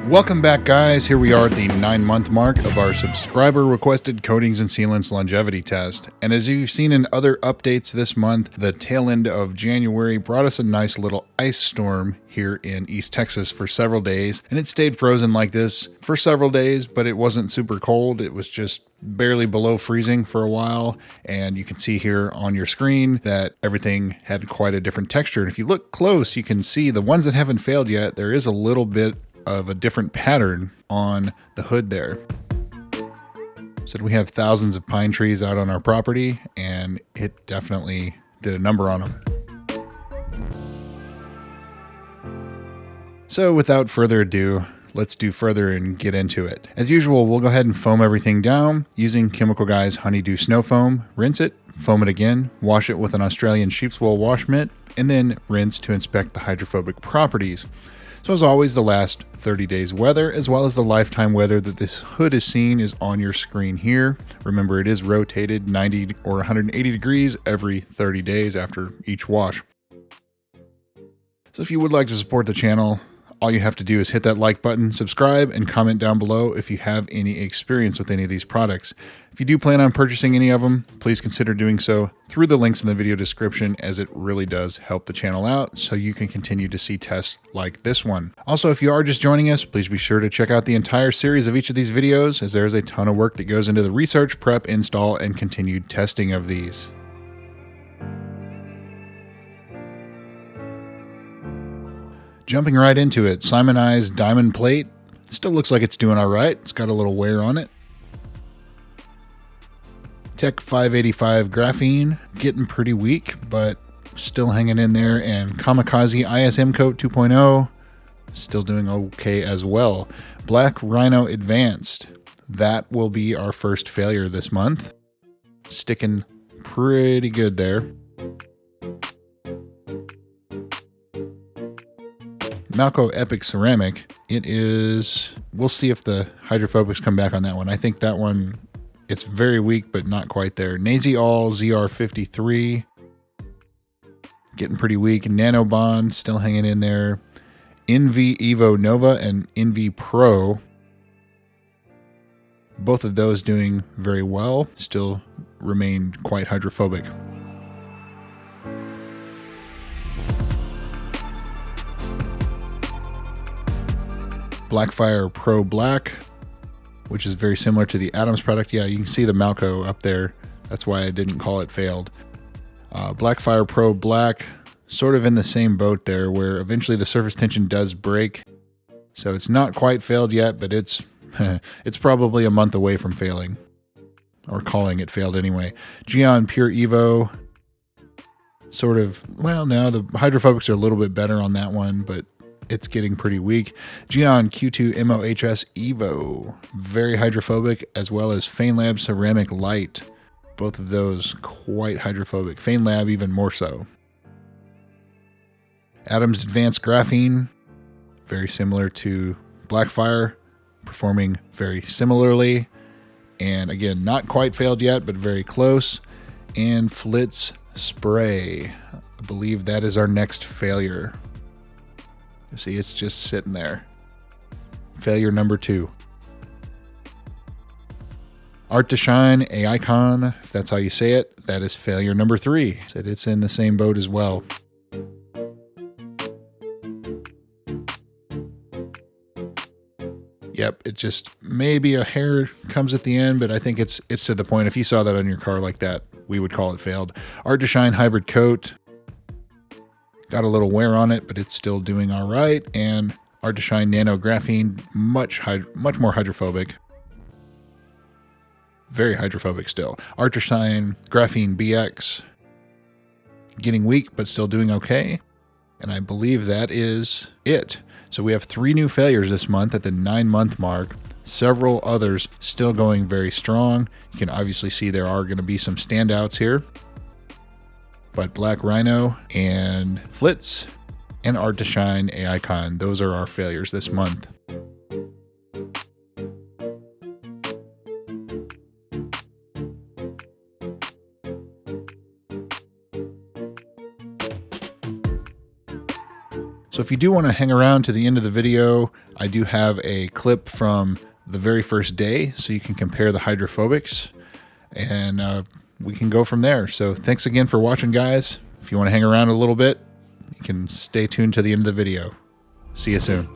Welcome back, guys. Here we are at the 9-month mark of our subscriber requested coatings and sealants longevity test. And as you've seen in other updates this month, the tail end of January brought us a nice little ice storm here in East Texas for several days. And it stayed frozen like this for several days, but it wasn't super cold. It was just barely below freezing for a while. And you can see here on your screen that everything had quite a different texture. And if you look close, you can see the ones that haven't failed yet, there is a little bit of a different pattern on the hood there. So we have thousands of pine trees out on our property, and it definitely did a number on them. So without further ado, let's do further and get into it. As usual, we'll go ahead and foam everything down using Chemical Guy's Honeydew Snow Foam. Rinse it, foam it again, wash it with an Australian sheep's wool wash mitt, and then rinse to inspect the hydrophobic properties. So as always, the last 30 days weather as well as the lifetime weather that this hood is seeing is on your screen here. Remember, it is rotated 90 or 180 degrees every 30 days after each wash. So if you would like to support the channel, all you have to do is hit that like button, subscribe, and comment down below if you have any experience with any of these products. If you do plan on purchasing any of them, please consider doing so through the links in the video description, as it really does help the channel out so you can continue to see tests like this one. Also, if you are just joining us, please be sure to check out the entire series of each of these videos, as there is a ton of work that goes into the research, prep, install, and continued testing of these. Jumping right into it, Simonized diamond plate. Still looks like it's doing all right. It's got a little wear on it. Tech 585 graphene, getting pretty weak, but still hanging in there. And Kamikaze ISM Coat 2.0, still doing okay as well. Black Rhino Advanced, that will be our first failure this month. Sticking pretty good there. Malco Epic Ceramic, it is, we'll see if the hydrophobics come back on that one. I think that one, it's very weak, but not quite there. Nazy All ZR53, getting pretty weak. Nanobond, still hanging in there. Envy Evo Nova and Envy Pro, both of those doing very well, still remain quite hydrophobic. Blackfire Pro Black, which is very similar to the Adams product. Yeah, you can see the Malco up there. That's why I didn't call it failed. Blackfire Pro Black, sort of in the same boat there, where eventually the surface tension does break. So it's not quite failed yet, but it's it's probably a month away from failing, or calling it failed anyway. Geon Pure Evo, sort of, well, no, the hydrophobics are a little bit better on that one, but it's getting pretty weak. Geon Q2 MOHS Evo, very hydrophobic, as well as FaneLab Ceramic Light. Both of those quite hydrophobic. FaneLab even more so. Adams Advanced Graphene, very similar to Blackfire, performing very similarly. And again, not quite failed yet, but very close. And Flitz Spray, I believe that is our next failure. You see, it's just sitting there. Failure number 2. Art to Shine, a icon, if that's how you say it, that is failure number 3. So it's in the same boat as well. Yep, it just, maybe a hair comes at the end, but I think it's to the point. If you saw that on your car like that, we would call it failed. Art to Shine Hybrid Coat, got a little wear on it, but it's still doing all right. And Art to Shine Nano Graphene, much more hydrophobic. Very hydrophobic still. Art to Shine Graphene BX, getting weak, but still doing okay. And I believe that is it. So we have 3 new failures this month at the 9-month mark. Several others still going very strong. You can obviously see there are going to be some standouts here. But Black Rhino and Flitz and Art to Shine a icon, those are our failures this month. So if you do want to hang around to the end of the video, I do have a clip from the very first day so you can compare the hydrophobics, and we can go from there. So thanks again for watching, guys. If you want to hang around a little bit, you can stay tuned to the end of the video. See you soon.